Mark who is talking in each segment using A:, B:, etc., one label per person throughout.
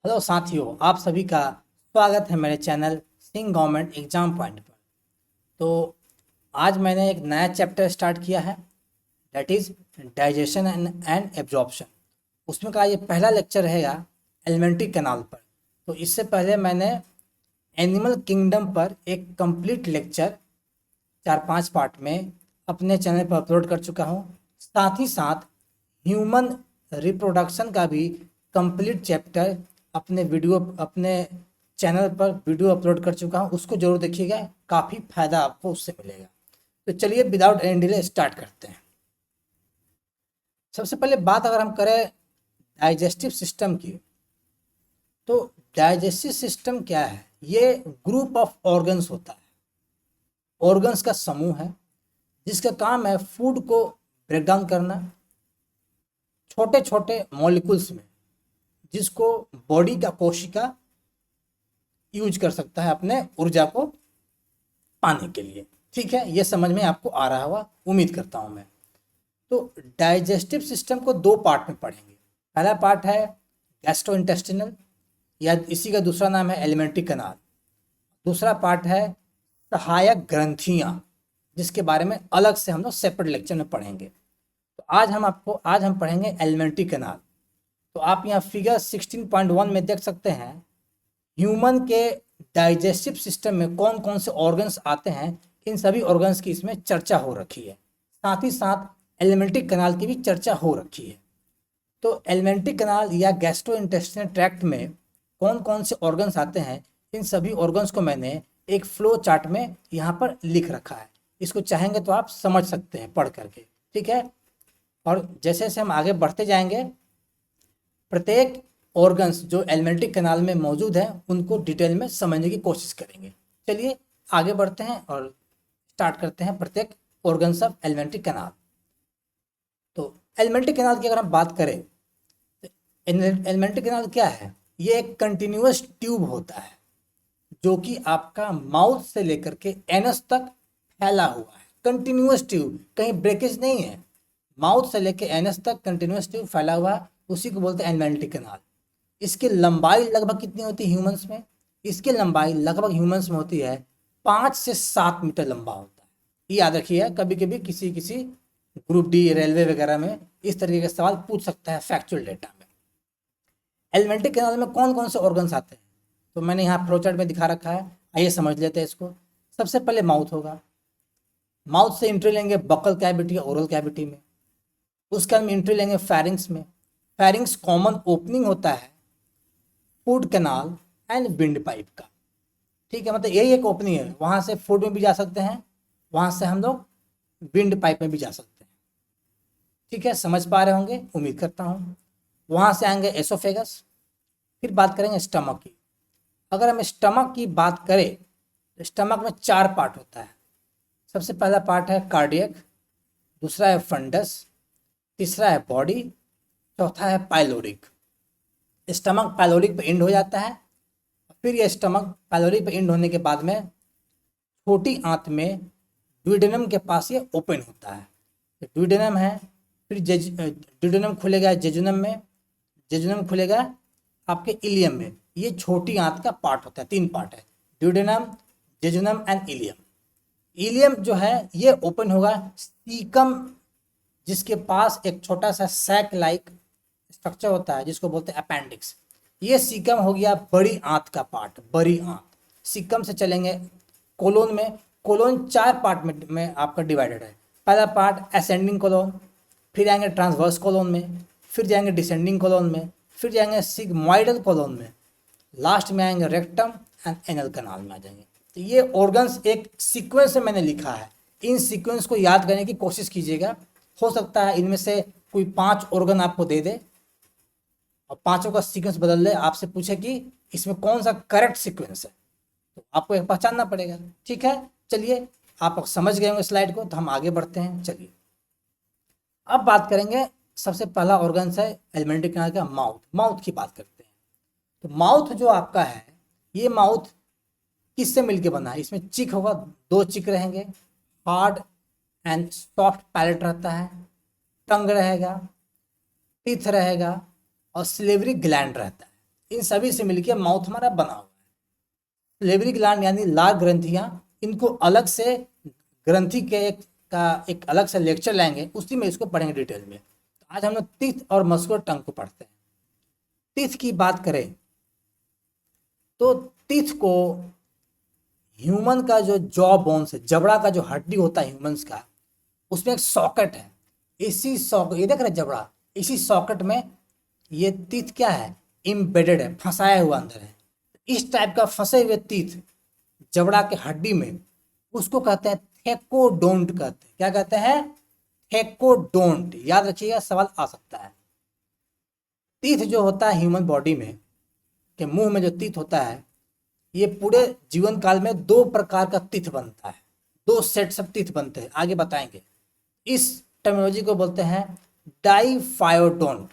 A: Hello साथियों, आप सभी का स्वागत है मेरे channel Singh government exam point पर। तो आज मैंने एक नया चैप्टर स्टार्ट किया है, that is digestion and absorption. उसमें का ये पहला लेक्चर रहेगा एलिमेंट्री कैनाल पर। तो इससे पहले मैंने एनिमल किंगडम पर एक कंप्लीट लेक्चर 4-5 पार्ट में अपने चैनल पर अपलोड कर चुका हूँ। साथ ही साथ ह्यूमन रिप्रोडक्शन का भी कंप्लीट चैप्टर अपने चैनल पर वीडियो अपलोड कर चुका हूँ। उसको जरूर देखिएगा, काफ़ी फायदा आपको उससे मिलेगा। तो चलिए विदाउट एनी डिले स्टार्ट करते हैं। सबसे पहले बात अगर हम करें डाइजेस्टिव सिस्टम की, तो डाइजेस्टिव सिस्टम क्या है? ये ग्रुप ऑफ ऑर्गन्स होता है, ऑर्गन्स का समूह है जिसका काम है फूड को ब्रेक डाउन करना छोटे छोटे मॉलिक्यूल्स में, जिसको बॉडी का कोशिका यूज कर सकता है अपने ऊर्जा को पाने के लिए। ठीक है, ये समझ में आपको आ रहा होगा, उम्मीद करता हूँ मैं। तो डाइजेस्टिव सिस्टम को दो पार्ट में पढ़ेंगे। पहला पार्ट है गैस्ट्रोइंटेस्टिनल, या इसी का दूसरा नाम है एलिमेंट्री कैनाल। दूसरा पार्ट है सहायक ग्रंथियाँ, जिसके बारे में अलग से हम लोग सेपरेट लेक्चर में पढ़ेंगे। तो आज हम पढ़ेंगे एलिमेंट्री कैनाल। तो आप यहाँ फिगर 16.1 में देख सकते हैं, ह्यूमन के डाइजेस्टिव सिस्टम में कौन कौन से ऑर्गन्स आते हैं, इन सभी ऑर्गन्स की इसमें चर्चा हो रखी है। साथ ही साथ एलिमेंट्री कैनाल की भी चर्चा हो रखी है। तो एलिमेंट्री कैनाल या गैस्ट्रोइंटेस्टिनल ट्रैक्ट में कौन कौन से ऑर्गन्स आते हैं, इन सभी ऑर्गन्स को मैंने एक फ्लो चार्ट में यहाँ पर लिख रखा है। इसको चाहेंगे तो आप समझ सकते हैं पढ़ करके। ठीक है, और जैसे जैसे हम आगे बढ़ते जाएंगे, प्रत्येक ऑर्गन्स जो एलिमेंट्री कैनाल में मौजूद है उनको डिटेल में समझने की कोशिश करेंगे। चलिए आगे बढ़ते हैं और स्टार्ट करते हैं प्रत्येक ऑर्गन्स ऑफ एलिमेंट्री कैनाल। तो एलिमेंट्री कैनाल की अगर हम बात करें, तो एलिमेंट्री कैनाल क्या है? ये एक कंटिन्यूअस ट्यूब होता है जो कि आपका माउथ से लेकर के एनस तक फैला हुआ है। कंटिन्यूअस ट्यूब, कहीं ब्रेकेज नहीं है। माउथ से लेकर एनस तक कंटिन्यूअस ट्यूब फैला हुआ है, उसी को बोलते हैं एलिमेंट्री कैनाल। इसकी लंबाई लगभग कितनी होती है ह्यूमंस में? इसकी लंबाई लगभग ह्यूमंस में होती है 5 से 7 मीटर लंबा होता है। ये याद रखिए, कभी कभी किसी किसी ग्रुप डी रेलवे वगैरह में इस तरीके का सवाल पूछ सकता है फैक्चुअल डेटा में। एलिमेंट्री कैनाल में कौन कौन से ऑर्गन्स आते हैं, तो मैंने यहाँ फ्लोचार्ट में दिखा रखा है। आइए समझ लेते हैं इसको। सबसे पहले माउथ होगा। माउथ से एंट्री लेंगे बकल कैविटी या ओरल कैविटी में। उसके बाद में एंट्री लेंगे फैरिंग्स में। फैरिंग्स कॉमन ओपनिंग होता है food canal and wind pipe का। ठीक है, मतलब यही एक ओपनिंग है, वहाँ से फूड में भी जा सकते हैं, वहाँ से हम लोग विंड पाइप में भी जा सकते हैं। ठीक है, समझ पा रहे होंगे, उम्मीद करता हूँ। वहाँ से आएंगे एसोफेगस। फिर बात करेंगे स्टमक की। अगर हम स्टमक की बात करें तो स्टमक में 4 पार्ट होता है। सबसे पहला पार्ट है कार्डियक, दूसरा है फंडस, तीसरा है बॉडी, चौथा है पाइलोरिक। स्टमक पाइलोरिक पे एंड हो जाता है। फिर ये स्टमक पाइलोरिक पे एंड होने के बाद में छोटी आंत में ड्यूडेनम के पास ये ओपन होता है। तो ड्यूडेनम है, फिर ड्यूडेनम खुलेगा जेजुनम में, जेजुनम खुलेगा आपके इलियम में। ये छोटी आंत का पार्ट होता है, 3 पार्ट है, duodenum, jejunum and ileum. Ileum जो है ये ओपन होगा सीकम, जिसके पास एक छोटा सा सैक लाइक स्ट्रक्चर होता है जिसको बोलते हैं अपेंडिक्स। ये सीकम हो गया बड़ी आंत का पार्ट, बड़ी आंत। सीकम से चलेंगे कोलोन में। कोलोन 4 पार्ट में आपका डिवाइडेड है। पहला पार्ट असेंडिंग कोलोन, फिर आएंगे ट्रांसवर्स कोलोन में, फिर जाएंगे डिसेंडिंग कोलोन में, फिर जाएंगे सिग्मोइडल कोलोन में, लास्ट में आएंगे रेक्टम एंड एनल कैनाल में आ जाएंगे। तो ये ऑर्गन्स एक सीक्वेंस में मैंने लिखा है, इन सीक्वेंस को याद करने की कोशिश कीजिएगा। हो सकता है इनमें से कोई 5 ऑर्गन आपको दे दे और पांचों का सीक्वेंस बदल दे, आपसे पूछे कि इसमें कौन सा करेक्ट सीक्वेंस है, तो आपको एक पहचानना पड़ेगा। ठीक है, चलिए आप समझ गए होंगे स्लाइड को, तो हम आगे बढ़ते हैं। चलिए अब बात करेंगे, सबसे पहला ऑर्गन है एलिमेंट्री कैनाल का माउथ। माउथ की बात करते हैं। तो माउथ जो आपका है, ये माउथ किससे मिलके बना है? इसमें चिक होगा, 2 चिक रहेंगे, हार्ड एंड सॉफ्ट पैलेट रहता है, टंग रहेगा, टीथ रहेगा और सिलेवरी ग्लैंड रहता है। इन सभी से मिलकर माउथ हमारा बना हुआ है। सलेवरी ग्लैंड यानी लार ग्रंथियां, इनको अलग से ग्रंथि के एक अलग से लेक्चर लेंगे, उसी में इसको पढ़ेंगे डिटेल में। तो आज हम लोग टीथ और मस्कुलर टंग को पढ़ते हैं। टीथ की बात करें तो टीथ को ह्यूमन का जो जॉ बोन्स है, जबड़ा का जो हड्डी होता है ह्यूमंस का, उसमें एक सॉकेट है। इसी सॉकेट, ये देख रहे जबड़ा, इसी सॉकेट में ये टीथ क्या है, इम्बेडेड है, फंसाया हुआ अंदर है। इस टाइप का फंसे हुए टीथ जबड़ा के हड्डी में, उसको कहते हैं थेकोडोंट कहते हैं। क्या कहते हैं? थेकोडोंट। याद रखिएगा, सवाल आ सकता है। टीथ जो होता है ह्यूमन बॉडी में, के मुंह में जो टीथ होता है, ये पूरे जीवन काल में 2 प्रकार का टीथ बनता है, 2 सेट्स ऑफ टीथ बनते हैं, आगे बताएंगे। इस टर्मिनोलॉजी को बोलते हैं डाइफायोडोंट,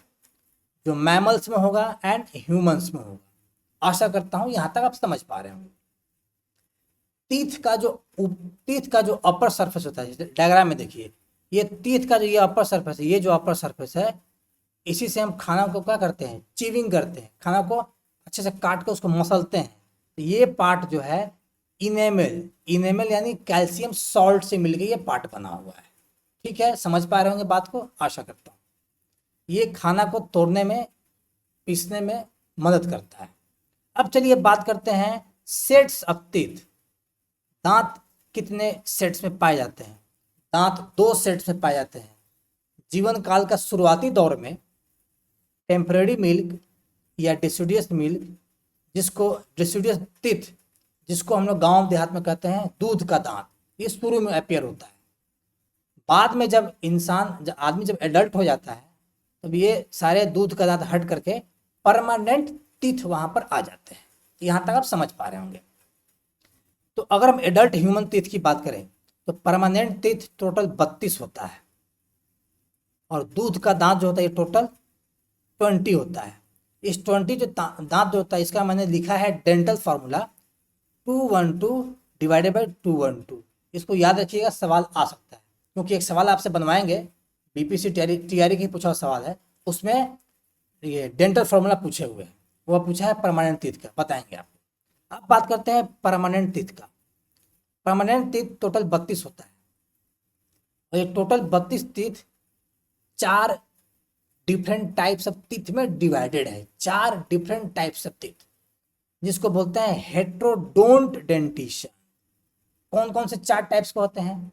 A: जो मैमल्स में होगा एंड ह्यूमंस में होगा। आशा करता हूं यहां तक आप समझ पा रहे होंगे। टीथ का जो अपर सरफेस होता है, डायग्राम में देखिए, ये टीथ का जो ये अपर सरफेस है, ये जो अपर सरफेस है, इसी से हम खाना को क्या करते हैं, चीविंग करते हैं, खाना को अच्छे से काट के उसको मसलते हैं। तो ये पार्ट जो है इनेमल, इनेमल यानी कैल्शियम सॉल्ट से मिलकर ये पार्ट बना हुआ है। ठीक है, समझ पा रहे होंगे बात को, आशा करता हूँ। ये खाना को तोड़ने में, पीसने में मदद करता है। अब चलिए बात करते हैं सेट्स ऑफ टीथ। दांत कितने सेट्स में पाए जाते हैं? दांत 2 सेट्स में पाए जाते हैं। जीवन काल का शुरुआती दौर में टेम्परेरी मिल्क या डिसिडियस मिल्क, जिसको डिसिडियस टीथ, जिसको हम लोग गाँव देहात में कहते हैं दूध का दांत, ये शुरू में अपेयर होता है। बाद में जब आदमी जब एडल्ट हो जाता है, तब ये सारे दूध का दांत हट करके परमानेंट टीथ वहां पर आ जाते हैं। यहाँ तक आप समझ पा रहे होंगे। तो अगर हम एडल्ट ह्यूमन टीथ की बात करें तो परमानेंट टीथ टोटल 32 होता है, और दूध का दांत जो होता है ये टोटल 20 होता है। इस 20 जो दांत जो होता है, इसका मैंने लिखा है डेंटल फार्मूला 212 डिवाइडेड बाई 212। इसको याद रखिएगा, सवाल आ सकता है, क्योंकि एक सवाल आपसे बनवाएंगे, बीपीसी टीआरई का पूछा हुआ सवाल है, उसमें ये डेंटल फार्मूला पूछे हुए हैं, वो पूछा है परमानेंट टीथ का, बताएंगे आपको। अब बात करते हैं परमानेंट टीथ का। परमानेंट टीथ टोटल 32 होता है, और ये total 32 teeth 4 different types of teeth में डिवाइडेड है। 4 डिफरेंट टाइप्स ऑफ टीथ, जिसको बोलते हैं हेट्रोडोंट डेंटिशन। कौन कौन से 4 टाइप्स के होते हैं?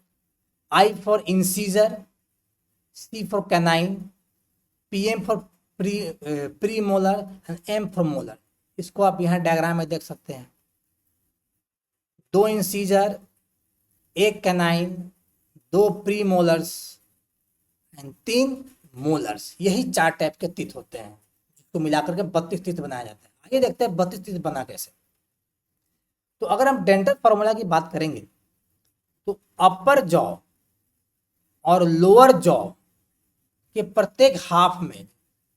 A: I for incisor, C for canine, PM for premolar and M for molar. इसको आप यहाँ डायग्राम में देख सकते हैं। 2 incisor, 1 canine, 2 premolars and 3 molars. यही 4 टाइप के टीथ होते हैं, जिसको मिलाकर के 32 टीथ बनाया जाता है। आइए देखते हैं 32 टीथ बना कैसे। तो अगर हम डेंटल फार्मूला की बात करेंगे तो अपर जॉ और लोअर जॉ के प्रत्येक हाफ में,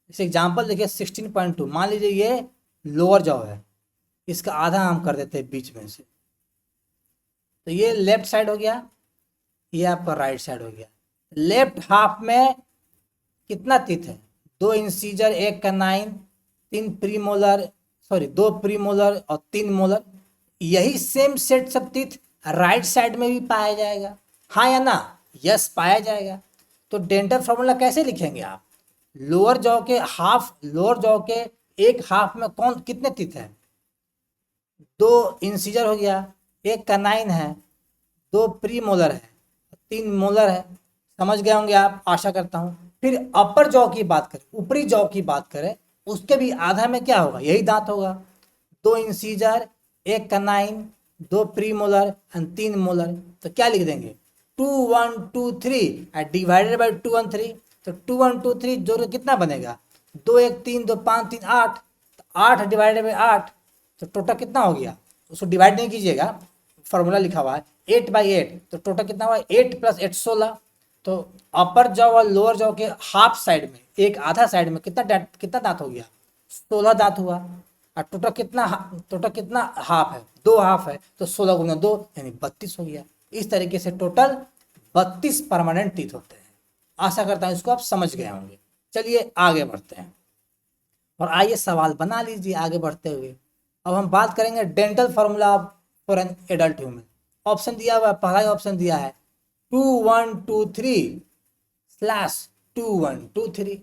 A: जैसे एग्जांपल देखिए 16.2, मान लीजिए ये लोअर जॉ है, इसका आधा हम कर देते हैं बीच में से, तो ये लेफ्ट साइड हो गया, ये आपका राइट साइड हो गया। लेफ्ट हाफ में कितना टीथ है? 2 इंसीजर, 1 कैनाइन, 2 प्रीमोलर और 3 मोलर। यही सेम सेट सब टीथ राइट साइड में भी पाया जाएगा, हाँ या ना? यस, पाया जाएगा। तो डेंटल फार्मूला कैसे लिखेंगे आप? लोअर जॉ के एक हाफ में कितने टीथ है? 2 इंसीजर हो गया, 1 कैनाइन है, 2 प्रीमोलर है, 3 मोलर है। समझ गए होंगे आप, आशा करता हूं। फिर अपर जॉ की बात करें, ऊपरी जॉ की बात करें, उसके भी आधा में क्या होगा? यही दांत होगा। 2 incisor, 1 canine, 2 premolar and 3 molar. तो क्या लिख देंगे? 2 1 2 3 डिवाइडेड बाई 2 1 3। तो 2 1 2 3 जोड़ कितना बनेगा? 2 1 3 2 5 3 8। तो 8 डिवाइडेड बाई 8, तो टोटल कितना हो गया? उसको डिवाइड नहीं कीजिएगा, फॉर्मूला लिखा हुआ है 8/8। तो टोटल कितना हुआ? 8 + 8 16। तो अपर जॉ और लोअर जॉ के हाफ साइड में, एक आधा साइड में कितना दांत हो गया? 16 दांत हुआ। और टोटल कितना हाफ है? 2 हाफ है, तो 16 × 2 यानी 32 हो गया। इस तरीके से टोटल 32 परमानेंट टीथ होते हैं। आशा करता हूं इसको आप समझ गए होंगे। चलिए आगे बढ़ते हैं। और आइए सवाल बना लीजिए आगे बढ़ते हुए। अब हम बात करेंगे dental formula for an adult human. Option दिया हुआ है, पहला ही ऑप्शन दिया है 2123/2123।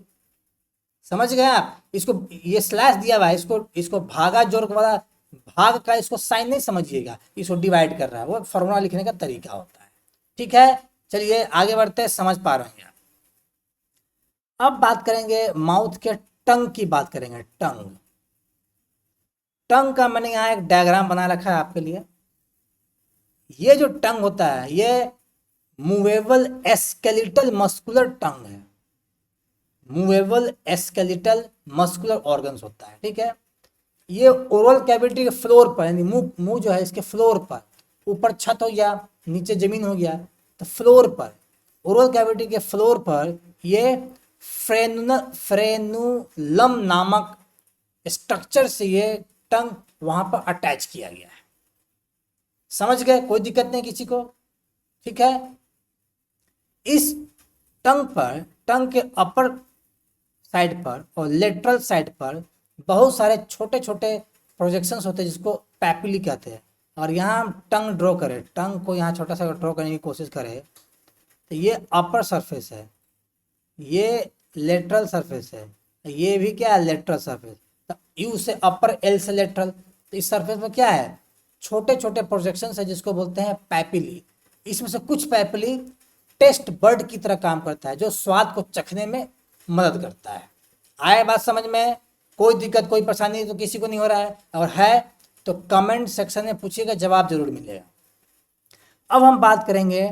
A: समझ गए आप? इसको ये स्लैश दिया हुआ है, इसको भागा जोड़ वाला भाग का इसको साइन नहीं समझिएगा, इसको डिवाइड कर रहा है, वो फॉर्मूला लिखने का तरीका होता है। ठीक है, चलिए आगे बढ़ते हैं, समझ पा रहे हैं आप। अब बात करेंगे माउथ के टंग की बात करेंगे। टंग का मैंने यहाँ एक डायग्राम बना रखा है आपके लिए। ये जो टंग होता है ये मूवेबल स्केलेटल मस्कुलर टंग है। मूवेबल स्केलेटल मस्कुलर ऑर्गन्स होता है। ठीक है, ये ओरल कैविटी के फ्लोर पर, यानी मुंह जो है इसके फ्लोर पर, ऊपर छत हो गया नीचे जमीन हो गया, तो फ्लोर पर, ओरल कैविटी के फ्लोर पर ये फ्रेनुलम नामक स्ट्रक्चर से ये टंग वहां पर अटैच किया गया है। समझ गए? कोई दिक्कत नहीं किसी को? ठीक है, इस टंग के अपर साइड पर और लेटरल साइड पर बहुत सारे छोटे छोटे प्रोजेक्शंस होते हैं जिसको पैपिली कहते हैं। और यहाँ हम टंग ड्रॉ करें, टंग को यहाँ छोटा सा ड्रॉ करने की कोशिश करें, तो ये अपर सरफेस है, ये लेटरल सरफेस है, ये भी क्या है? Lateral surface. तो यू से अपर, एल से लेटरल, तो इस सरफेस में क्या है? छोटे छोटे प्रोजेक्शंस है जिसको बोलते हैं पैपिली। इसमें से कुछ पैपिली टेस्ट बर्ड की तरह काम करता है, जो स्वाद को चखने में मदद करता है। आए बात समझ में? कोई दिक्कत कोई परेशानी तो किसी को नहीं हो रहा है? और है तो कमेंट सेक्शन में पूछिएगा, जवाब जरूर मिलेगा। अब हम बात करेंगे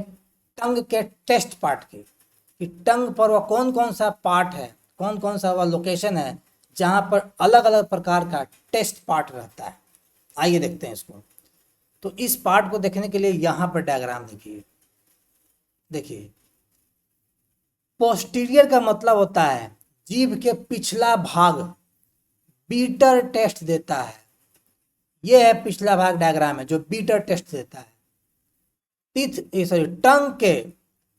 A: टंग के टेस्ट पार्ट की, कि टंग पर वह कौन कौन सा पार्ट है, कौन कौन सा वह लोकेशन है जहाँ पर अलग अलग प्रकार का टेस्ट पार्ट रहता है। आइए देखते हैं इसको। तो इस पार्ट को देखने के लिए यहाँ पर डायग्राम देखिए, पोस्टीरियर का मतलब होता है जीभ के पिछला भाग, बीटर टेस्ट देता है। यह है पिछला भाग डायग्राम है जो बीटर टेस्ट देता है। टंग के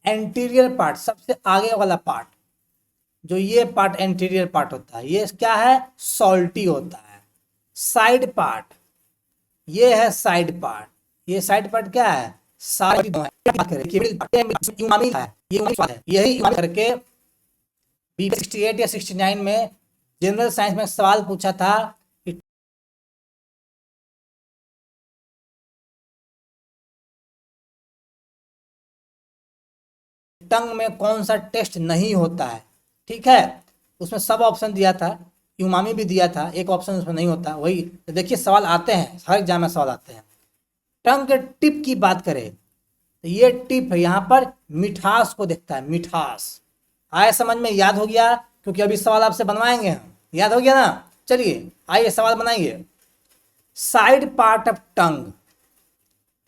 A: एंटीरियर पार्ट, सबसे आगे वाला पार्ट, जो ये पार्ट एंटीरियर पार्ट होता है, ये क्या है? सॉल्टी होता है। साइड पार्ट, ये है साइड पार्ट। ये साइड पार्ट क्या है? साइड है। यही करके 68 या 69 में जनरल साइंस में सवाल पूछा था कि टंग में कौन सा टेस्ट नहीं होता है। ठीक है, उसमें सब ऑप्शन दिया था, उमामी भी दिया था, एक ऑप्शन उसमें नहीं होता। वही देखिए सवाल आते हैं, हर एग्जाम में सवाल आते हैं। टंग के टिप की बात करें तो ये टिप है, यहाँ पर मिठास को देखता है, मिठास। आए समझ में? याद हो गया? क्योंकि अभी सवाल आपसे बनवाएंगे हम, याद हो गया ना? चलिए आइए सवाल बनाइए। साइड पार्ट ऑफ टंग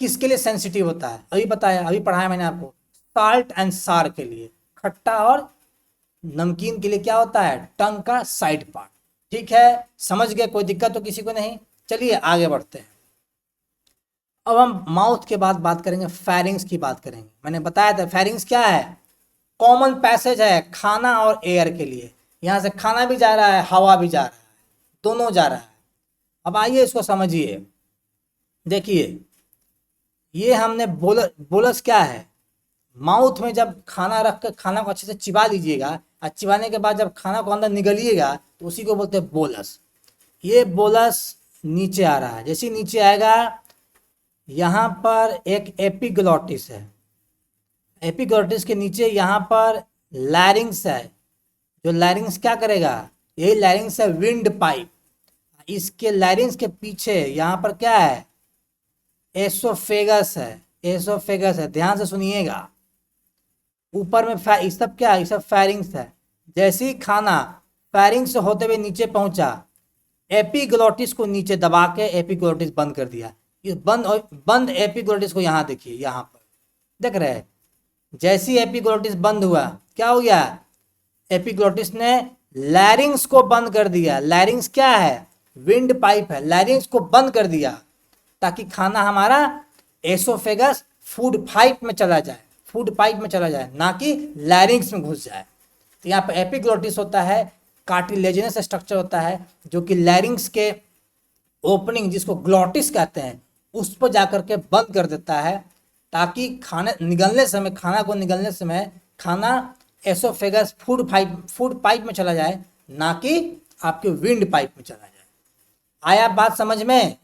A: किसके लिए सेंसिटिव होता है? अभी बताया, अभी पढ़ाया मैंने आपको। साल्ट एंड सार के लिए, खट्टा और नमकीन के लिए क्या होता है? टंग का साइड पार्ट। ठीक है, समझ गए? कोई दिक्कत तो किसी को नहीं? चलिए आगे बढ़ते हैं। अब हम माउथ के बाद बात करेंगे, फेरिंग्स की बात करेंगे। मैंने बताया था फेरिंग्स क्या है? कॉमन पैसेज है खाना और एयर के लिए। यहाँ से खाना भी जा रहा है, हवा भी जा रहा है, दोनों जा रहा है। अब आइए इसको समझिए। देखिए ये हमने बोलस क्या है? माउथ में जब खाना रख कर खाना को अच्छे से चिबा लीजिएगा, और चिबाने के बाद जब खाना को अंदर निगलिएगा तो उसी को बोलते हैं बोलस। ये बोलस नीचे आ रहा है, जैसे नीचे आएगा यहाँ पर एक एपिग्लॉटिस है, एपिग्लॉटिस के नीचे यहाँ पर लैरिंग्स है। जो लैरिंग्स क्या करेगा? यही लैरिंग्स है विंड पाइप। इसके लैरिंग्स के पीछे यहाँ पर क्या है? एसोफेगस है, एसोफेगस है, ध्यान से सुनिएगा। ऊपर में ये सब क्या है? ये सब फेरिंग्स है। जैसे ही खाना फेरिंग्स से होते हुए नीचे पहुंचा, एपिग्लॉटिस को नीचे दबा के एपिग्लॉटिस बंद कर दिया। इस बंद एपिग्लॉटिस को यहाँ देखिए, यहाँ पर देख रहे हैं। जैसी एपिग्लॉटिस बंद हुआ, क्या हो गया? एपिग्लॉटिस ने लैरिंग्स को बंद कर दिया। लैरिंग्स क्या है? विंड पाइप है। लैरिंग्स को बंद कर दिया ताकि खाना हमारा एसोफेगस फूड पाइप में चला जाए, फूड पाइप में चला जाए, ना कि लैरिंग्स में घुस जाए। तो यहाँ पर एपिग्लॉटिस होता है कार्टिलेजिनस स्ट्रक्चर होता है जो कि लैरिंग्स के ओपनिंग जिसको ग्लॉटिस कहते हैं उस पर जाकर के बंद कर देता है, ताकि खाने निगलने समय, खाना को निगलने समय खाना एसोफेगस फूड पाइप में चला जाए, ना कि आपके विंड पाइप में चला जाए। आया बात समझ में?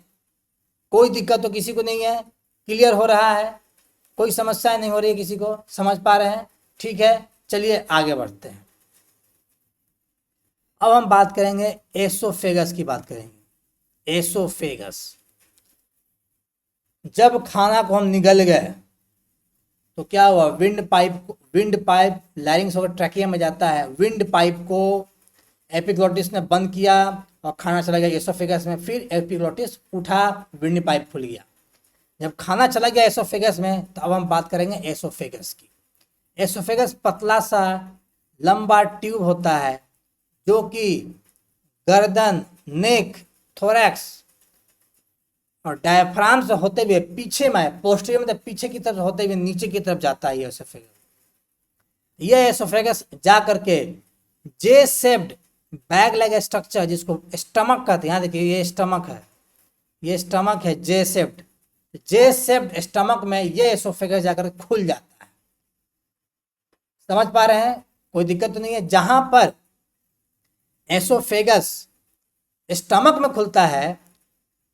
A: कोई दिक्कत तो किसी को नहीं है? क्लियर हो रहा है? कोई समस्या नहीं हो रही है किसी को? समझ पा रहे हैं? ठीक है, चलिए आगे बढ़ते हैं। अब हम बात करेंगे एसोफेगस की बात करेंगे। एसोफेगस, जब खाना को हम निगल गए तो क्या हुआ, विंड पाइप लैरिंग्स होकर ट्रैकिया में जाता है, विंड पाइप को एपिग्लॉटिस ने बंद किया और खाना चला गया एसोफेगस में, फिर एपिग्लॉटिस उठा, विंड पाइप खुल गया। जब खाना चला गया एसोफेगस में तो अब हम बात करेंगे एसोफेगस की। एसोफेगस पतला सा लंबा ट्यूब होता है जो कि गर्दन, नेक, थोरैक्स और डायफ्राम से होते हुए पीछे में, पोस्टीरियर मतलब पीछे की तरफ होते हुए नीचे की तरफ जाता है ये एसोफेगस। ये एसोफेगस जा करके जे शेप्ड बैग लेग स्ट्रक्चर जिसको स्टमक कहते हैं, यहाँ देखिए ये स्टमक है, ये स्टमक है जे शेप्ड स्टमक में ये एसोफेगस जाकर खुल जाता है। समझ पा रहे हैं? कोई दिक्कत तो नहीं है? जहां पर एसोफेगस स्टमक में खुलता है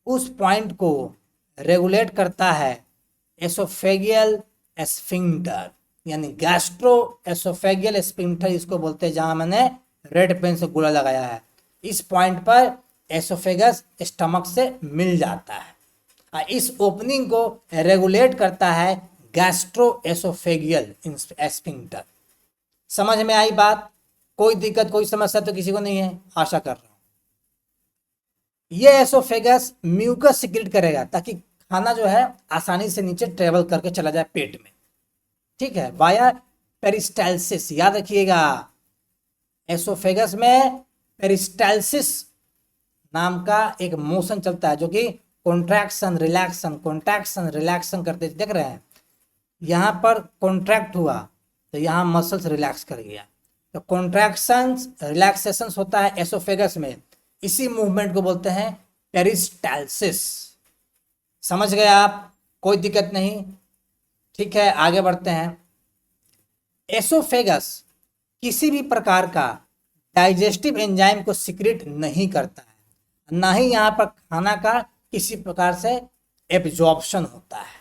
A: उस पॉइंट को रेगुलेट करता है एसोफेगियल स्फिंक्टर, यानी गैस्ट्रो एसोफेगियल स्फिंक्टर इसको बोलते हैं, जहां मैंने रेड पेन से गोला लगाया है। इस पॉइंट पर एसोफेगस स्टमक से मिल जाता है और इस ओपनिंग को रेगुलेट करता है गैस्ट्रो एसोफेगियल स्फिंक्टर। समझ में आई बात? कोई दिक्कत, कोई समस्या तो किसी को नहीं है? आशा कर रहा हूं। ये एसोफेगस म्यूकस सिक्रेट करेगा ताकि खाना जो है आसानी से नीचे ट्रेवल करके चला जाए पेट में, ठीक है, वाया पेरिस्टाल्सिस। याद रखिएगा, एसोफेगस में पेरिस्टाल्सिस नाम का एक मोशन चलता है जो कि कॉन्ट्रैक्शन रिलैक्शन करते, देख रहे हैं यहाँ पर कॉन्ट्रैक्ट हुआ तो यहाँ मसल्स रिलैक्स कर गया, तो कॉन्ट्रैक्शंस रिलैक्सेशंस होता है एसोफेगस में, इसी मूवमेंट को बोलते हैं पेरिस्टाल्सिस। समझ गए आप? कोई दिक्कत नहीं? ठीक है, आगे बढ़ते हैं। एसोफेगस किसी भी प्रकार का डाइजेस्टिव एंजाइम को सिक्रेट नहीं करता है, ना ही यहाँ पर खाना का किसी प्रकार से एब्जॉर्प्शन होता है।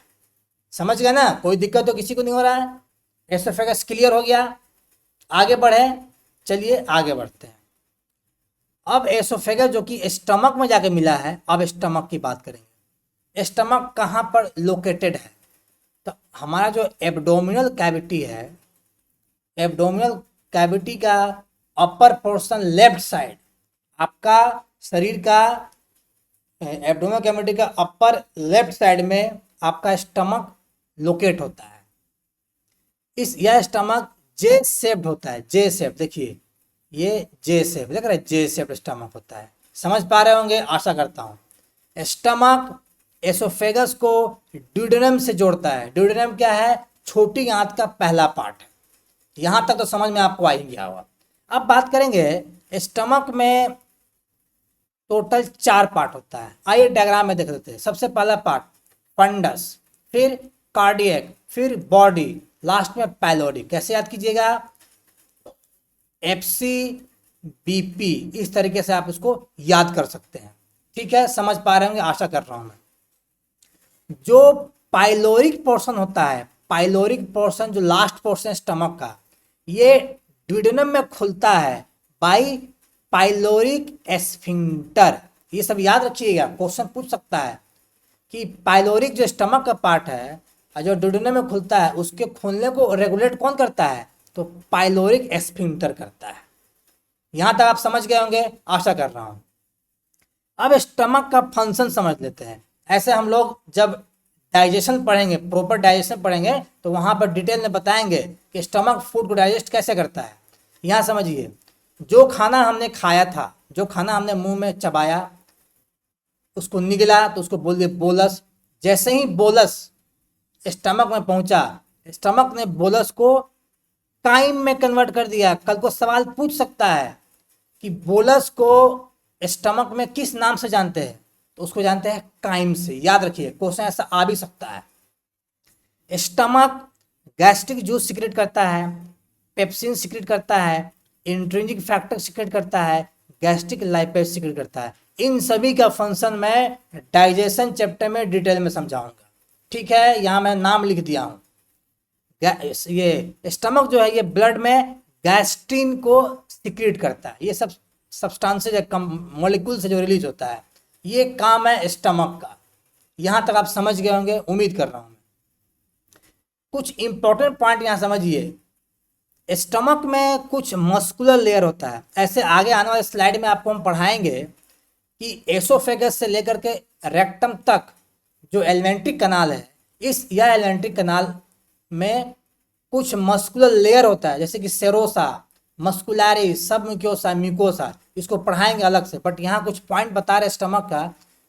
A: समझ गए ना? कोई दिक्कत तो किसी को नहीं हो रहा है? एसोफेगस क्लियर हो गया? आगे बढ़े, चलिए आगे बढ़ते हैं। अब एसोफेगस जो कि स्टमक में जाके मिला है, अब स्टमक की बात करेंगे। स्टमक कहाँ पर लोकेटेड है? तो हमारा जो एब्डोमिनल कैविटी है, एब्डोमिनल कैविटी का अपर पोर्शन लेफ्ट साइड, आपका शरीर का एब्डोमिनल कैविटी का अपर लेफ्ट साइड में आपका स्टमक लोकेट होता है। यह स्टमक जे शेप्ड होता है, जे शेप, देखिए ये जे शेप, देख रहे हैं, जे शेप स्टमक होता है। समझ पा रहे होंगे, आशा करता हूं। स्टमक एसोफेगस को ड्यूडेनम से जोड़ता है। ड्यूडेनम क्या है? छोटी आंत का पहला पार्ट है। यहां तक तो समझ में आपको आ ही गया होगा। अब बात करेंगे स्टमक में टोटल 4 पार्ट होता है। आइए डायग्राम में देख लेते हैं। सबसे पहला पार्ट फंडस, फिर कार्डियक, फिर बॉडी, लास्ट में पैलोरी। कैसे याद कीजिएगा? FCBP, इस तरीके से आप इसको याद कर सकते हैं। ठीक है, समझ पा रहे होंगे, आशा कर रहा हूं मैं। जो पाइलोरिक पोर्शन होता है, पाइलोरिक पोर्शन जो लास्ट पोर्शन स्टमक का, ये ड्यूडेनम में खुलता है बाई पाइलोरिक एस्फिंक्टर। ये सब याद रखिएगा, क्वेश्चन पूछ सकता है कि पाइलोरिक जो स्टमक का पार्ट है और जो ड्यूडेनम में खुलता है, उसके खुलने को रेगुलेट कौन करता है? तो पाइलोरिक एस्फिंक्टर करता है। यहां तक आप समझ गए होंगे, आशा कर रहा हूं। अब स्टमक का फंक्शन समझ लेते हैं। ऐसे हम लोग जब डाइजेशन पढ़ेंगे, प्रॉपर डाइजेशन पढ़ेंगे, तो वहां पर डिटेल में बताएंगे कि स्टमक फूड को डाइजेस्ट कैसे करता है। यहां समझिए, जो खाना हमने खाया था, जो खाना हमने मुंह में चबाया, उसको निगला तो उसको बोल दिए बोलस। जैसे ही बोलस स्टमक में पहुंचा, स्टमक ने बोलस को काइम में कन्वर्ट कर दिया। कल को सवाल पूछ सकता है कि बोलस को स्टमक में किस नाम से जानते हैं, तो उसको जानते हैं काइम से। याद रखिए, क्वेश्चन ऐसा आ भी सकता है। स्टमक गैस्ट्रिक जूस सिक्रेट करता है, पेप्सिन सिक्रेट करता है, इंट्रिंसिक फैक्टर सिक्रेट करता है, गैस्ट्रिक लाइपेज सिक्रेट करता है। इन सभी का फंक्शन मैं डाइजेशन चैप्टर में डिटेल में समझाऊंगा। ठीक है, यहाँ मैं नाम लिख दिया हूँ। ये स्टमक जो है ये ब्लड में गैस्ट्रिन को सिक्रेट करता है। ये सब सब्सटेंसेज मॉलिक्यूल से जो रिलीज होता है, ये काम है स्टमक का। यहाँ तक आप समझ गए होंगे, उम्मीद कर रहा हूँ। कुछ इंपॉर्टेंट पॉइंट यहाँ समझिए। स्टमक में कुछ मस्कुलर लेयर होता है। ऐसे आगे आने वाले स्लाइड में आपको हम पढ़ाएंगे कि एसोफेगस से लेकर के रेक्टम तक जो एलिमेंट्री कनाल है, इस या एलिमेंट्री कनाल में कुछ मस्कुलर लेयर होता है, जैसे कि सेरोसा, मस्कुलैरिस, सबम्यूकोसा, म्यूकोसा। इसको पढ़ाएंगे अलग से, बट यहाँ कुछ पॉइंट बता रहे स्टमक का,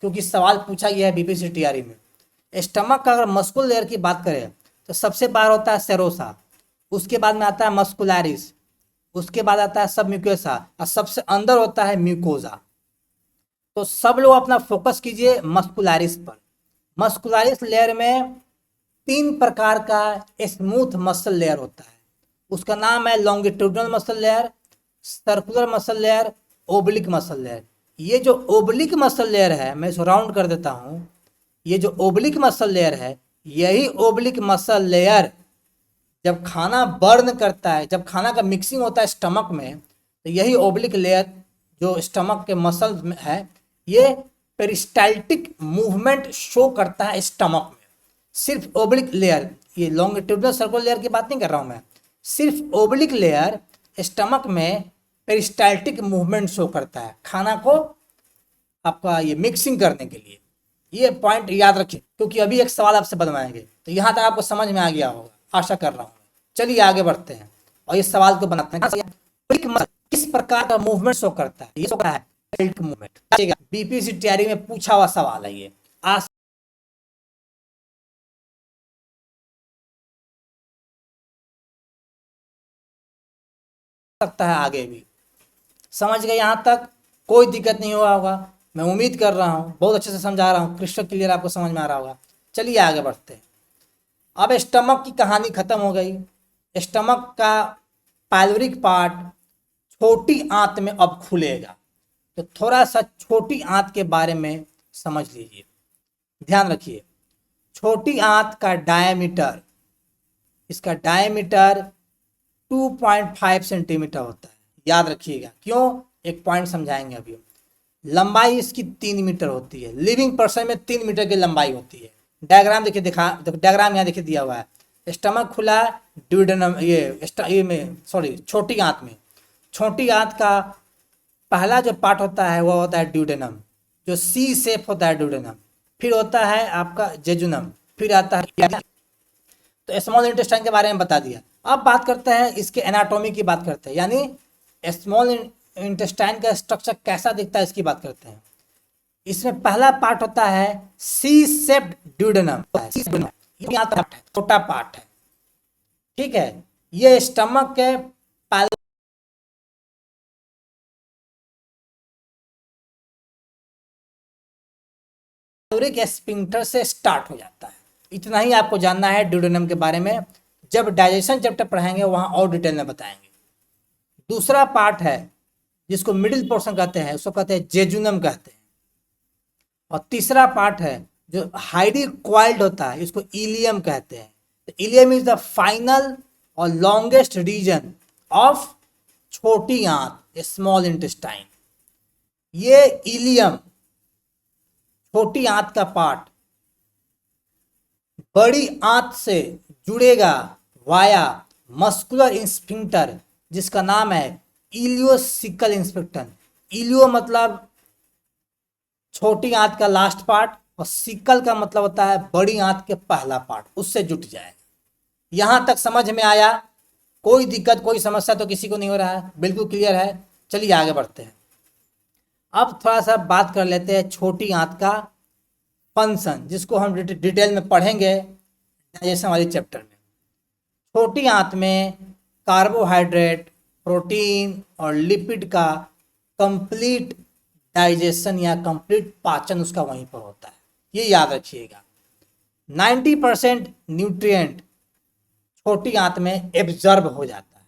A: क्योंकि सवाल पूछा गया है बीपीएससी टीआरई में। स्टमक का अगर मस्कुलर लेयर की बात करें तो सबसे बाहर होता है सेरोसा, उसके बाद में आता है मस्कुलैरिस, उसके बाद आता है सबम्यूकोसा, और सबसे अंदर होता है म्यूकोसा। तो सब लोग अपना फोकस कीजिए मस्कुलैरिस पर। मस्कुलैरिस लेयर में 3 प्रकार का स्मूथ मसल लेयर होता है। उसका नाम है longitudinal muscle layer, circular muscle layer, oblique muscle layer. ये जो ओब्लिक मसल लेयर है, मैं इसको राउंड कर देता हूँ। ये जो ओब्लिक मसल लेयर है, यही ओब्लिक मसल लेयर जब खाना बर्न करता है, जब खाना का मिक्सिंग होता है स्टमक में, तो यही ओब्लिक लेयर जो स्टमक के मसल में है, ये पेरिस्टाल्टिक मूवमेंट शो करता है स्टमक में। सिर्फ ओब्लिक लेयर, ये लॉन्गिट्यूडनल सर्कुलर लेयर की बात नहीं कर रहा हूँ मैं, सिर्फ ओब्लिक लेयर स्टमक में पेरिस्टाल्टिक मूवमेंट शो करता है खाना को आपका ये मिक्सिंग करने के लिए। ये पॉइंट याद रखिए, क्योंकि अभी एक सवाल आपसे बनवाएंगे। तो यहाँ तक आपको समझ में आ गया होगा, आशा कर रहा हूँ। चलिए आगे बढ़ते हैं और इस सवाल को बनाते हैं। किस प्रकार का मूवमेंट शो करता है? ये शो करता है मूवमेंट। बीपीएससी टीआरई में पूछा हुआ सवाल है ये, आ सकता है आगे भी। समझ गए यहाँ तक? कोई दिक्कत नहीं हुआ होगा, मैं उम्मीद कर रहा हूँ। बहुत अच्छे से समझा रहा हूँ, क्रिस्टल क्लियर आपको समझ में आ रहा होगा। चलिए आगे बढ़ते हैं। अब स्टमक की कहानी खत्म हो गई। स्टमक का पाइलोरिक पार्ट छोटी आंत में अब खुलेगा। तो थोड़ा सा छोटी आंत के बारे में समझ लीजिए, ध्यान रखिए। छोटी आंत का डायमीटर, इसका डायमीटर 2.5 सेंटीमीटर होता है। याद रखिएगा, क्यों? एक पॉइंट समझाएंगे अभी। लंबाई इसकी 3 मीटर होती है। लिविंग पर्सन में 3 मीटर की लंबाई होती है। डायग्राम देखिए, डायग्राम यहाँ देखिए दिया हुआ है। स्टमक खुला, ड्यूडेनम, ये में सॉरी छोटी आंत में, छोटी आंत का पहला जो पार्ट होता है वो होता है ड्यूडेनम, जो सी शेप होता है ड्यूडेनम। फिर होता है आपका जेजुनम, फिर आता है। तो स्मॉल इंटेस्टाइन के बारे में बता दिया। अब बात करते हैं इसके एनाटॉमी की बात करते हैं, यानी स्मॉल इंटेस्टाइन का स्ट्रक्चर कैसा दिखता है इसकी बात करते हैं। इसमें पहला पार्ट होता है सी शेप्ड ड्यूडेनम, छोटा पार्ट है। ठीक है, ये स्टमक के पाइलोरिक स्फिंक्टर से स्टार्ट हो जाता है। इतना ही आपको जानना है ड्यूडेनम के बारे में। जब डाइजेशन चैप्टर पढ़ाएंगे वहां और डिटेल में बताएंगे। दूसरा पार्ट है जिसको मिडिल पोर्शन कहते हैं, उसको कहते हैं जेजुनम कहते हैं। और तीसरा पार्ट है जो हाईली क्वाइल्ड होता है, इसको इलियम कहते हैं। तो इलियम इज द फाइनल और लॉन्गेस्ट रीजन ऑफ छोटी आंत, स्मॉल इंटेस्टाइन। ये इलियम, छोटी आंत का पार्ट, बड़ी आंत से जुड़ेगा वाया मस्कुलर स्फिंक्टर, जिसका नाम है इलियोसिकल स्फिंक्टर। इलियो मतलब छोटी आंत का लास्ट पार्ट, और सिकल का मतलब होता है बड़ी आंत के पहला पार्ट, उससे जुट जाएगा। यहां तक समझ में आया? कोई दिक्कत, कोई समस्या तो किसी को नहीं हो रहा है? बिल्कुल क्लियर है। चलिए आगे बढ़ते हैं। अब थोड़ा सा बात कर लेते हैं छोटी आंत का फंक्शन, जिसको हम डिटेल में पढ़ेंगे डाइजेशन वाली चैप्टर में। छोटी आंत में कार्बोहाइड्रेट, प्रोटीन और लिपिड का कंप्लीट डाइजेशन या कंप्लीट पाचन उसका वहीं पर होता है, ये याद रखिएगा। 90% न्यूट्रिएंट छोटी आंत में एब्जॉर्ब हो जाता है,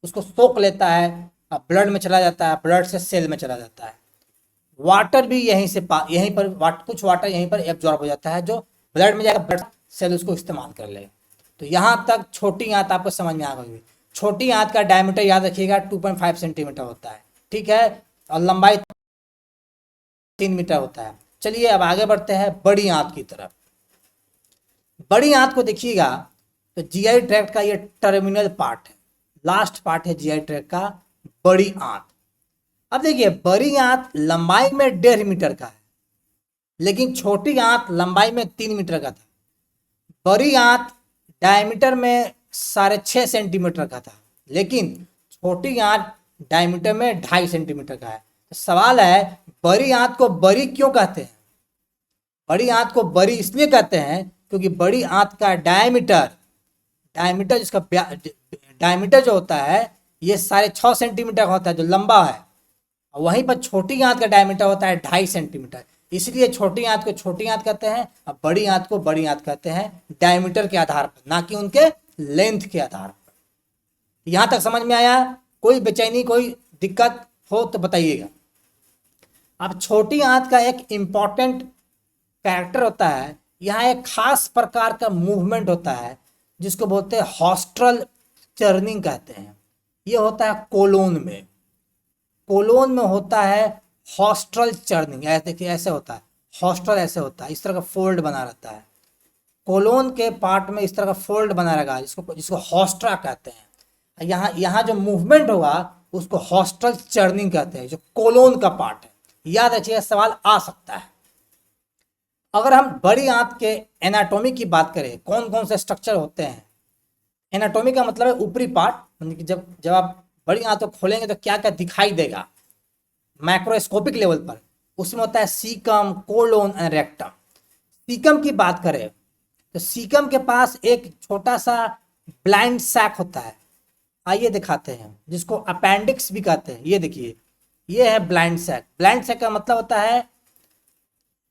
A: उसको सोख लेता है, ब्लड में चला जाता है, ब्लड से सेल में चला जाता है। वाटर भी यहीं पर कुछ वाटर यहीं पर एब्जॉर्ब हो जाता है, जो ब्लड में जाएगा, ब्लड सेल उसको इस्तेमाल कर लेगा। तो यहाँ तक छोटी आंत आपको समझ में आ गई। छोटी आंत का डायमीटर याद रखिएगा 2.5 सेंटीमीटर होता है, ठीक है, और लंबाई 3 मीटर होता है। चलिए अब आगे बढ़ते हैं बड़ी आंत की तरफ। बड़ी आंत को देखिएगा तो जीआई ट्रैक्ट का ये टर्मिनल पार्ट है, लास्ट पार्ट है जीआई ट्रैक्ट का, बड़ी आंत। अब देखिए बड़ी आंत लंबाई में 1.5 मीटर का है, लेकिन छोटी आंत लंबाई में 3 मीटर का था। बड़ी आंत डायमीटर में 6.5 सेंटीमीटर का था, लेकिन छोटी आंत डायमीटर में 2.5 सेंटीमीटर का है। तो सवाल है बड़ी आंत को बड़ी क्यों कहते हैं? बड़ी आंत को बड़ी इसलिए कहते हैं क्योंकि बड़ी आंत का डायमीटर जिसका डायमीटर जो होता है ये 6.5 सेंटीमीटर का होता है, जो लंबा है। वहीं पर छोटी आंत का डायमीटर होता है 2.5 सेंटीमीटर, इसलिए छोटी आंत को छोटी आंत कहते हैं और बड़ी आंत को बड़ी आंत कहते हैं, डायमीटर के आधार पर, ना कि उनके लेंथ के आधार पर। यहां तक समझ में आया? कोई बेचैनी, कोई दिक्कत हो तो बताइएगा। अब छोटी आंत का एक इंपॉर्टेंट कैरेक्टर होता है, यहाँ एक खास प्रकार का मूवमेंट होता है जिसको बोलते हैं हॉस्ट्रल चर्निंग कहते हैं। ये होता है कोलोन में, कोलोन में होता है हॉस्ट्रल चर्निंग। ऐसे देखिए, ऐसे होता है हॉस्ट्रल, ऐसे होता है, इस तरह का फोल्ड बना रहता है कोलोन के पार्ट में, इस तरह का फोल्ड बना रहेगा, जिसको हॉस्ट्रा कहते हैं। यहाँ जो मूवमेंट होगा उसको हॉस्ट्रल चर्निंग कहते हैं, जो कोलोन का पार्ट है। याद रखिए, सवाल आ सकता है। अगर हम बड़ी आंत के एनाटॉमी की बात करें, कौन कौन से स्ट्रक्चर होते हैं। एनाटॉमी का मतलब है ऊपरी पार्ट, मतलब कि जब आप बड़ी आंत को खोलेंगे तो क्या क्या दिखाई देगा मैक्रोस्कोपिक लेवल पर, उसमें होता है caecum, colon and rectum. Caecum की बात करें तो सीकम के पास एक छोटा सा ब्लाइंड सैक होता है, आइए दिखाते हैं, जिसको अपेंडिक्स भी कहते हैं। ये देखिए, ये है ब्लाइंड सैक। ब्लाइंड सैक का मतलब होता है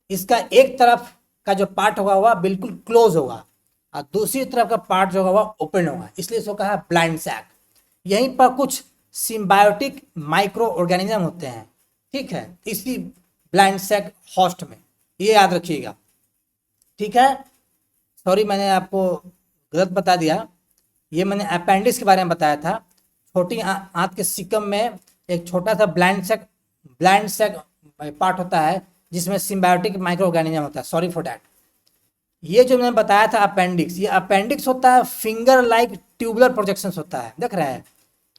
A: इसका एक तरफ का जो पार्ट होगा वह बिल्कुल क्लोज होगा और दूसरी तरफ का पार्ट जो होगा वह ओपन होगा, इसलिए इसको कहा ब्लाइंड सैक। यहीं पर कुछ सिम्बायोटिक माइक्रो ऑर्गेनिज्म होते हैं, ठीक है, इसी ब्लाइंड सैक होस्ट में, ये याद रखिएगा, ठीक है। सॉरी, मैंने आपको गलत बता दिया, ये मैंने अपेंडिक्स के बारे में बताया था। छोटी आंत के सिकम में एक छोटा सा ब्लाइंड सैक पार्ट होता है जिसमें सिम्बायोटिक माइक्रो ऑर्गेनिज्म होता है, सॉरी फॉर दैट। ये जो मैंने बताया था अपेंडिक्स, ये अपेंडिक्स होता है फिंगर लाइक ट्यूबुलर प्रोजेक्शंस होता है, देख रहे हैं,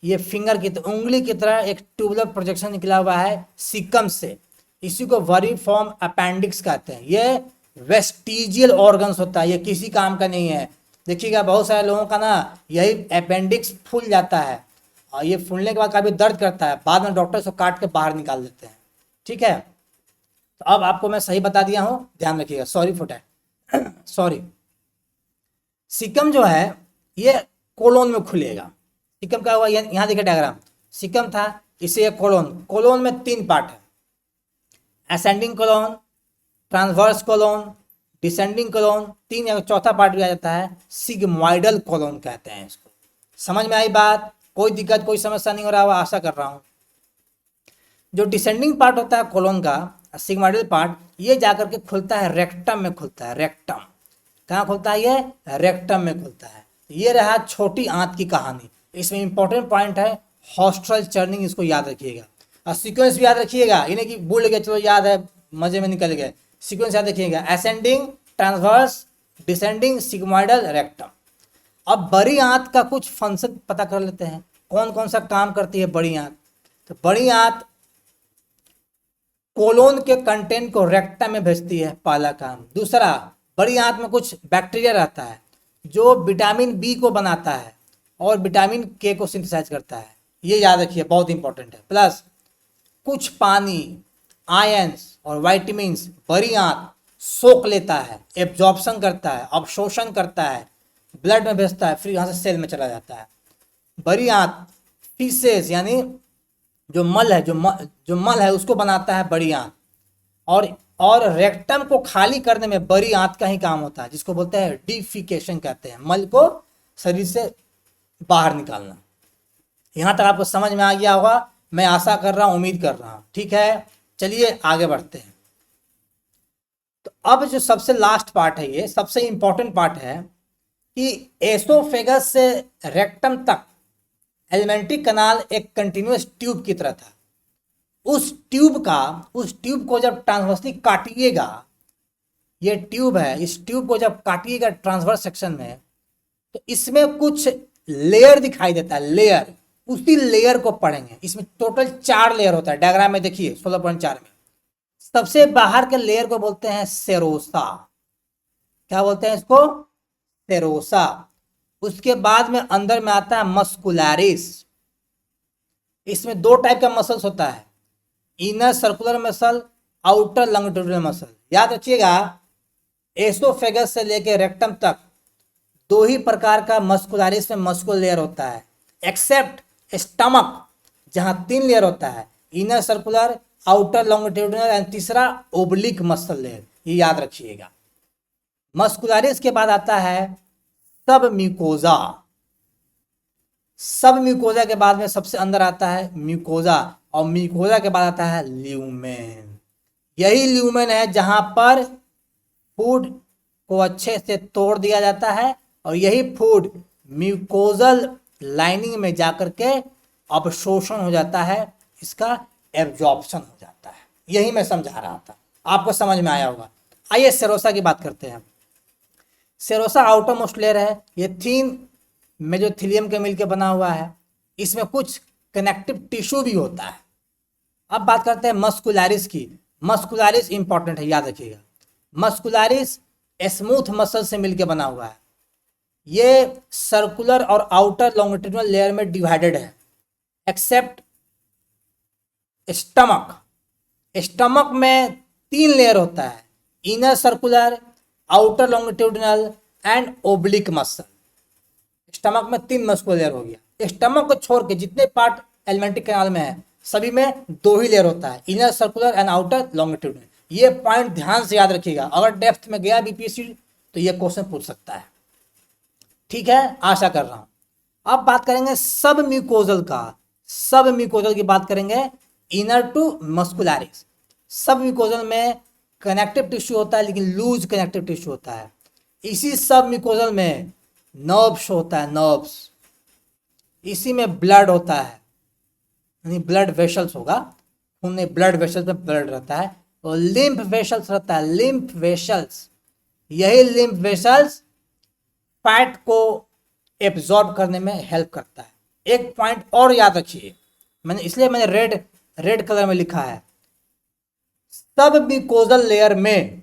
A: ये फिंगर की उंगली की तरह एक ट्यूबुलर प्रोजेक्शन निकला हुआ है सिकम से, इसी को वर्मीफॉर्म अपेंडिक्स कहते हैं। ये वेस्टिजियल ऑर्गन्स होता है, ये किसी काम का नहीं है। देखिएगा बहुत सारे लोगों का ना यही अपेंडिक्स फूल जाता है और ये फूलने के बाद काफ़ी दर्द करता है, बाद में डॉक्टर इसको काट के बाहर निकाल देते हैं, ठीक है। तो अब आपको मैं सही बता दिया हूँ, ध्यान रखिएगा, sorry for that, sorry. Caecum जो है ये कोलोन में खुलेगा। सिकम का हुआ यहाँ देखिए डायग्राम, सिकम था, इसे कोलोन में 3 पार्ट है, ascending colon, transverse colon, descending colon, 3 या चौथा पार्ट भी आ जाता है, सिग्मोइडल कोलोन कहते हैं इसको। समझ में आई बात? कोई दिक्कत, कोई समस्या नहीं हो रहा हुआ, आशा कर रहा हूँ। जो डिसेंडिंग पार्ट होता है कोलोन का, सिग्मोइडल पार्ट, ये जाकर के खुलता है रेक्टम में, खुलता है रेक्टम। कहाँ खुलता है ये? रेक्टम में खुलता है। ये रहा छोटी आंत की कहानी। इसमें इंपॉर्टेंट पॉइंट है हॉस्ट्रल चर्निंग, इसको याद रखिएगा और सीक्वेंस भी याद रखिएगा, इन्हें कि भूल गए चलो याद है, मजे में निकल गए। सीक्वेंस याद रखिएगा, ascending, transverse, descending, sigmoidal, rectum. अब बड़ी आंत का कुछ फंक्शन पता कर लेते हैं, कौन कौन सा काम करती है बड़ी आंत। तो बड़ी आंत कोलोन के कंटेंट को रेक्टम में भेजती है, पहला काम। दूसरा, बड़ी आंत में कुछ बैक्टीरिया रहता है जो विटामिन बी को बनाता है और विटामिन के को सिंथेसाइज करता है, ये याद रखिए, बहुत इंपॉर्टेंट है। प्लस कुछ पानी, आयंस और वाइटामिन्स बड़ी आंत सोख लेता है, एब्जॉर्प्शन करता है, अवशोषण करता है, ब्लड में भेजता है, फिर यहाँ से सेल में चला जाता है। बड़ी आंत फीसेस यानी जो मल है, जो मल है उसको बनाता है बड़ी आंत। और रेक्टम को खाली करने में बड़ी आंत का ही काम होता है, जिसको बोलते हैं डिफिकेशन कहते हैं, मल को शरीर से बाहर निकालना। यहां तक आपको समझ में आ गया होगा, मैं आशा कर रहा हूं, उम्मीद कर रहा हूं। ठीक है, चलिए आगे बढ़ते हैं। तो अब जो सबसे लास्ट पार्ट है, ये सबसे इंपॉर्टेंट पार्ट है कि एसोफेगस से रेक्टम तक एलिमेंट्री कनाल एक कंटिन्यूअस ट्यूब की तरह था। उस ट्यूब को जब ट्रांसवर्सली काटिएगा, ये ट्यूब है, इस ट्यूब को जब काटिएगा ट्रांसवर्स सेक्शन में, तो इसमें कुछ लेयर दिखाई देता है, लेयर। उसी लेयर को पढ़ेंगे। इसमें टोटल 4 लेयर होता है, डायग्राम में देखिए 16.4 में। सबसे बाहर के लेयर को बोलते हैं सेरोसा। क्या बोलते हैं इसको? सेरोसा। उसके बाद में अंदर में आता है मस्कुलरिस। इसमें 2 टाइप का मसल्स होता है, inner circular muscle, outer longitudinal muscle. याद रखिएगा, एसोफेगस से लेकर रेक्टम तक 2 ही प्रकार का मस्कुलरिस में मस्कुलर लेयर होता है, एक्सेप्ट स्टमक जहां 3 लेयर होता है, inner circular, outer longitudinal and तीसरा ओब्लिक मसल लेयर। ये याद रखिएगा। मस्कुलरिस के बाद आता है सब म्यूकोजा। सब म्यूकोजा के बाद में सबसे अंदर आता है म्यूकोजा, और म्यूकोजा के बाद आता है ल्यूमेन। यही ल्यूमेन है जहां पर फूड को अच्छे से तोड़ दिया जाता है, और यही फूड म्यूकोजल लाइनिंग में जाकर के अवशोषण हो जाता है, इसका एब्जॉर्प्शन हो जाता है। यही मैं समझा रहा था, आपको समझ में आया होगा। आइए सेरोसा की बात करते हैं। सेरोसा आउटर मोस्ट लेयर है, ये 3 मेजोथेलियम के मिलकर बना हुआ है। इसमें कुछ कनेक्टिव टिश्यू भी होता है। अब बात करते हैं मस्कुलरिस की। मस्कुलरिस इंपॉर्टेंट है, याद रखिएगा। मस्कुलरिस स्मूथ मसल से मिलकर बना हुआ है। ये सर्कुलर और आउटर लॉन्गिट्यूडिनल लेयर में डिवाइडेड है, एक्सेप्ट स्टमक। स्टमक में 3 लेयर होता है, inner circular, outer longitudinal and oblique muscle. Stomach में 3 मस्कुलर लेयर हो गया। स्टमक को छोड़ के जितने पार्ट एलिमेंट्री कैनाल में है, सभी में 2 ही लेयर होता है, inner circular and outer longitudinal. ये पॉइंट ध्यान से याद रखिएगा, अगर डेप्थ में गया बीपीएससी तो ये क्वेश्चन पूछ सकता है। ठीक है, आशा कर रहा हूं। अब बात करेंगे सब म्यूकोजल का। सब म्यूकोजल की बात करेंगे, इनर टू मस्कुलरिस। सब म्यूकोजल में कनेक्टिव टिश्यू होता है, लेकिन लूज कनेक्टिव टिश्यू होता है। इसी सब म्यूकोजल में नर्व्स होता है, नर्व्स। इसी में ब्लड होता है, यानी ब्लड वेसल्स होगा, खून में ब्लड वेसल्स में ब्लड रहता है, और लिम्फ वेसल्स रहता है, लिम्फ वेसल्स। यही लिम्फ वेसल्स फैट को एब्जॉर्ब करने में हेल्प करता है। एक पॉइंट और याद रखिए, मैंने रेड कलर में लिखा है, सब म्यूकोजल लेयर में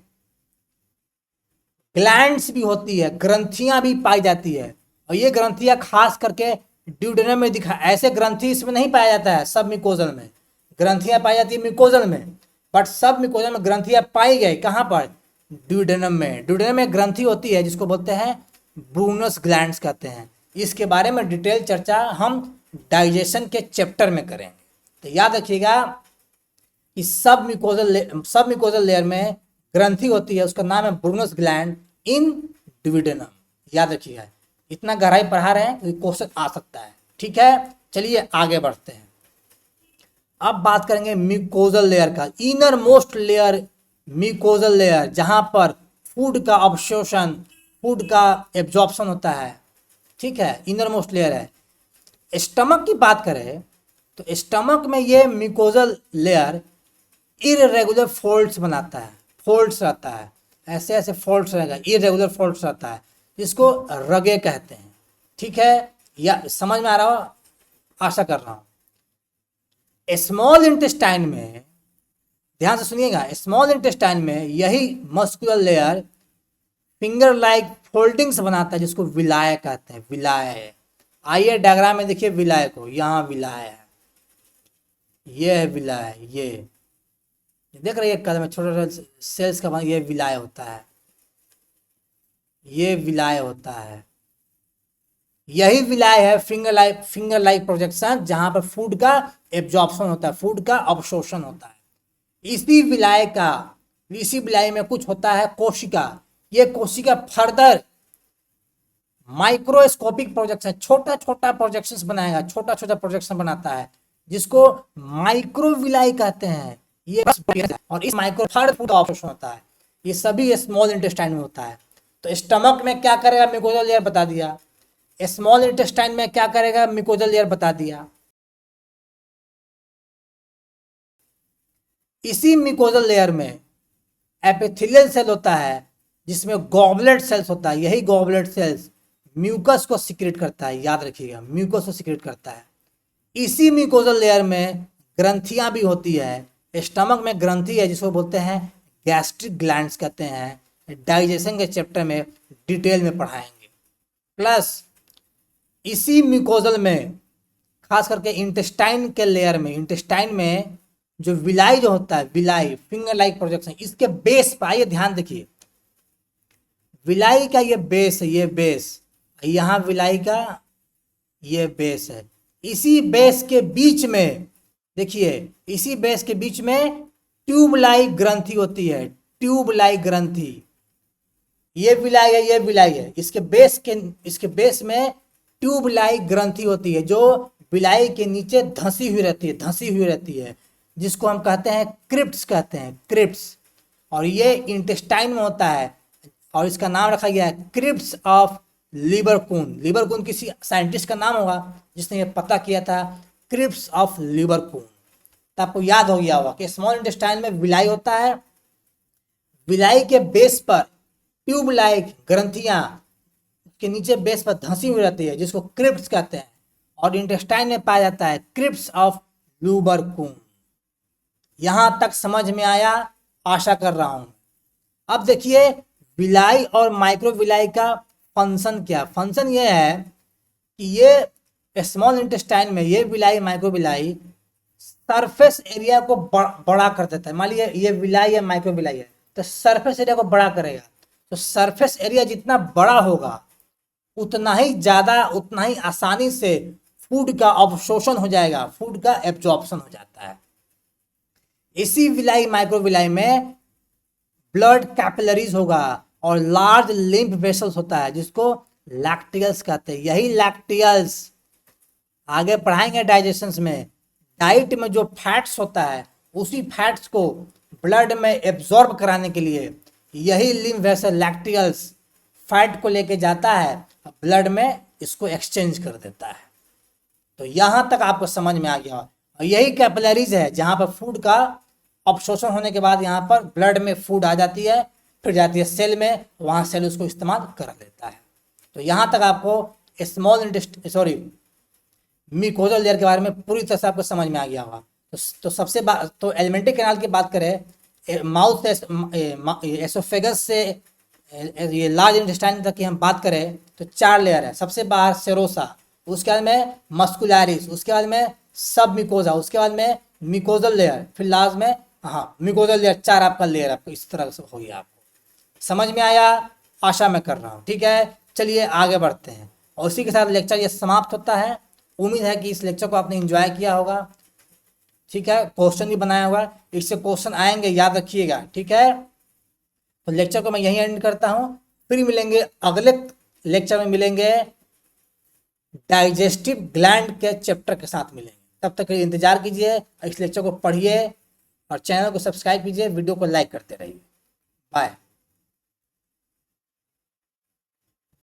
A: ग्लैंड्स भी होती है, ग्रंथियां भी पाई जाती है, और ये ग्रंथियां खास करके ड्यूडेनम में दिखा। ऐसे ग्रंथि इसमें नहीं पाया जाता है, सब म्यूकोजल में ग्रंथियां पाई जाती है म्यूकोजल में, बट सब म्यूकोजल में ग्रंथियां पाई गई कहां पर? ड्यूडेनम में। ड्यूडेनम में ग्रंथि होती है जिसको बोलते हैं ब्रूनस ग्लैंड्स कहते हैं। इसके बारे में डिटेल चर्चा हम डाइजेशन के चैप्टर में करेंगे। तो याद रखिएगा कि सब म्यूकोजल लेयर में ग्रंथि होती है, उसका नाम है ब्रूनस ग्लैंड इन ड्यूडेनम। याद रखिएगा, इतना गहराई पढ़ा रहे हैं तो क्वेश्चन आ सकता है। ठीक है, चलिए आगे बढ़ते हैं। अब बात करेंगे म्यूकोजल लेयर का। Inner most layer mucosal layer, जहां पर फूड का अवशोषण, फूड का एब्जॉर्प्शन होता है। ठीक है, इनर मोस्ट लेयर है। स्टमक की बात करें तो स्टमक में ये म्यूकोजल लेयर इरेगुलर फोल्ड्स बनाता है, फोल्ड्स रहता है, ऐसे ऐसे फोल्ड्स रहेगा, इरेगुलर फोल्ड्स रहता है, जिसको रगे कहते हैं। ठीक है, या समझ में आ रहा हो? आशा कर रहा हूं। स्मॉल इंटेस्टाइन में, ध्यान से सुनिएगा, स्मॉल इंटेस्टाइन में यही muscular layer finger like foldings बनाता है, जिसको विलाय कहते हैं, विलाय। आइए डायग्राम में देखिए विलाय को, यहाँ विलाय है, ये है विलाय, ये देख रहे हैं कदम में छोटे छोटे सेल्स का बना, ये विलाय होता है, ये विलाय होता है। यही विलाय है फिंगर लाइक प्रोजेक्शन, जहां पर फूड का एब्जॉर्प्शन होता है, फूड का अवशोषण होता है। इसी विलाय में कुछ होता है कोशिका, ये कोशिका फर्दर माइक्रोस्कोपिक प्रोजेक्शन, छोटा छोटा प्रोजेक्शन बनाएगा, छोटा छोटा प्रोजेक्शन बनाता है जिसको माइक्रोविलाई कहते हैं। ये और इस माइक्रो थर्ड फूड अवशोषण होता है, ये सभी स्मॉल इंटेस्टाइन में होता है। तो स्टमक में क्या करेगा, म्यूकोजल लेयर बता दिया। स्मॉल इंटेस्टाइन में क्या करेगा, म्यूकोजल लेयर बता दिया। इसी म्यूकोजल लेयर में एपिथेलियल सेल होता है जिसमें गॉबलेट सेल्स होता है। यही गॉबलेट सेल्स म्यूकस को सिक्रेट करता है, याद रखिएगा, म्यूकस को सिक्रेट करता है। इसी म्यूकोजल लेयर में ग्रंथियां भी होती है। स्टमक में ग्रंथि है जिसको बोलते हैं गैस्ट्रिक ग्लैंड्स कहते हैं। डाइजेशन के चैप्टर में डिटेल में पढ़ाएंगे। प्लस इसी म्यूकोजल में खास करके इंटेस्टाइन के लेयर में, इंटेस्टाइन में जो विलाई जो होता है, विलाई फिंगर लाइक प्रोजेक्शन, इसके बेस पर आइए ध्यान देखिए, विलाई का ये बेस है, ये बेस यहाँ विलाई का ये बेस है। इसी बेस के बीच में देखिए, इसी बेस के बीच में ट्यूब लाइक ग्रंथि होती है, ट्यूब लाइक ग्रंथि। ये विलाई है, ये विलाई है, इसके बेस में ट्यूब लाइक ग्रंथि होती है जो विलाई के नीचे धंसी हुई रहती है, जिसको हम कहते हैं क्रिप्ट्स कहते हैं, क्रिप्ट्स। और ये इंटेस्टाइन में होता है और इसका नाम रखा गया है क्रिप्ट्स ऑफ लिबरकून। लिबरकून किसी साइंटिस्ट का नाम होगा जिसने ये पता किया था, क्रिप्ट्स ऑफ लिबरकून। तो आपको याद हो गया होगा कि स्मॉल इंटेस्टाइन में विलाई होता है, विलाई के बेस पर ट्यूब लाइक ग्रंथियां के नीचे बेस पर धंसी हुई रहती है जिसको क्रिप्ट्स कहते हैं, और इंटेस्टाइन में पाया जाता है क्रिप्ट्स ऑफ लिबरकून। यहां तक समझ में आया, आशा कर रहा हूं। अब देखिए विलाई और माइक्रोविलाई का फंक्शन क्या। फंक्शन ये है कि ये स्मॉल इंटेस्टाइन में ये विलाई माइक्रोविलाई सरफेस एरिया को बड़ा कर देता है। मान लीजिए ये विलाई या माइक्रोविलाई है तो सरफेस एरिया को बड़ा करेगा, तो सरफेस एरिया जितना बड़ा होगा उतना ही ज़्यादा, उतना ही आसानी से फूड का अवशोषण हो जाएगा, फूड का एब्जॉर्प्शन हो जाता है। इसी विलाई माइक्रोविलाई में ब्लड कैपिलरीज होगा और लार्ज लिम्फ वेसल्स होता है जिसको लैक्टियल्स कहते हैं। यही लैक्टियल्स आगे पढ़ाएंगे डाइजेशन में। डाइट में जो फैट्स होता है उसी फैट्स को ब्लड में एब्जॉर्ब कराने के लिए यही लिम्फ वेसल लैक्टियल्स फैट को लेके जाता है, ब्लड में इसको एक्सचेंज कर देता है। तो यहाँ तक आपको समझ में आ गया। और यही कैपिलरीज है जहाँ पर फूड का अवशोषण होने के बाद यहाँ पर ब्लड में फूड आ जाती है, फिर जाती है सेल में, वहाँ सेल उसको इस्तेमाल कर लेता है। तो यहाँ तक आपको स्मॉल म्यूकोजल लेयर के बारे में पूरी तरह से आपको समझ में आ गया होगा। तो सबसे तो एलिमेंट्री कैनाल की बात करें, माउथ से एसोफेगस से ये लार्ज इंटेस्टाइन तक की हम बात करें तो 4 लेयर है। सबसे बाहर सेरोसा, उसके बाद में मस्कुलरिस, उसके बाद में सब म्यूकोजा, उसके बाद में म्यूकोजल लेयर, फिर लास्ट में म्यूकोजल लेयर। 4 आपका लेयर आपको इस तरह से हो गया। आपको समझ में आया, आशा मैं कर रहा हूँ। ठीक है, चलिए आगे बढ़ते हैं। और इसी के साथ लेक्चर ये समाप्त होता है। उम्मीद है कि इस लेक्चर को आपने एंजॉय किया होगा। ठीक है, क्वेश्चन भी बनाया होगा, इससे क्वेश्चन आएंगे, याद रखिएगा। ठीक है, तो लेक्चर को मैं यहीं एंड करता हूँ। फिर मिलेंगे अगले लेक्चर में, मिलेंगे डाइजेस्टिव ग्लैंड के चैप्टर के साथ मिलेंगे। तब तक इंतजार कीजिए, इस लेक्चर को पढ़िए और चैनल को सब्सक्राइब कीजिए, वीडियो को लाइक करते रहिए। बाय।